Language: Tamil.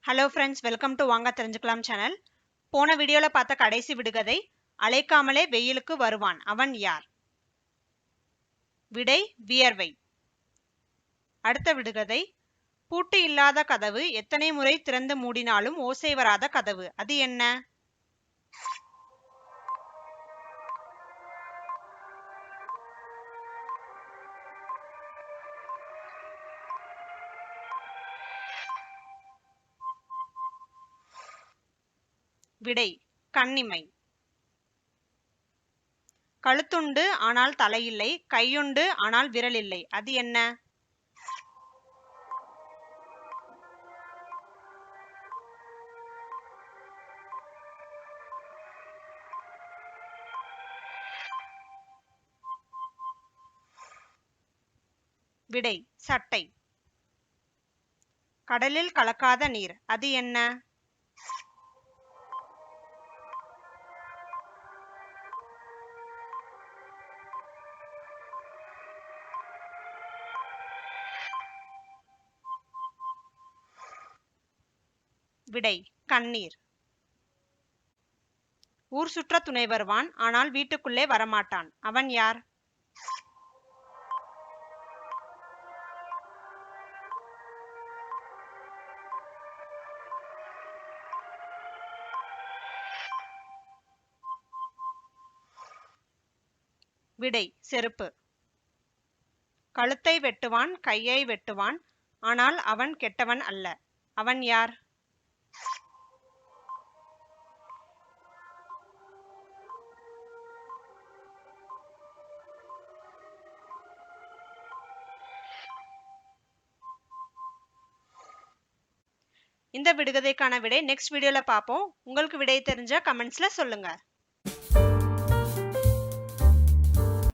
ஹலோ ஃப்ரெண்ட்ஸ், வெல்கம் டு வாங்க தெரிஞ்சுக்கலாம் சேனல். போன வீடியோல பார்த்த கடைசி விடுகதை அழைக்காமலே வெயிலுக்கு வருவான், அவன் யார்? விடை வியர்வை. அடுத்த விடுகதை பூட்டு இல்லாத கதவு, எத்தனை முறை திறந்து மூடினாலும் ஓசை வராத கதவு, அது என்ன? விடை கண்ணிமை. கழுத்துண்டு ஆனால் தலையில்லை, கையுண்டு ஆனால் விரல் இல்லை, அது என்ன? விடை சட்டை. கடலில் கலக்காத நீர், அது என்ன? விடை கண்ணீர். ஊர் சுற்ற துணை வருவான், ஆனால் வீட்டுக்குள்ளே வரமாட்டான், அவன் யார்? விடை செருப்பு. கழுத்தை வெட்டுவான், கையை வெட்டுவான், ஆனால் அவன் கெட்டவன் அல்ல, அவன் யார்? இந்த விடுகதைக்கான விடை நெக்ஸ்ட் வீடியோல பார்ப்போம். உங்களுக்கு விடை தெரிஞ்சா கமெண்ட்ஸ்ல சொல்லுங்க.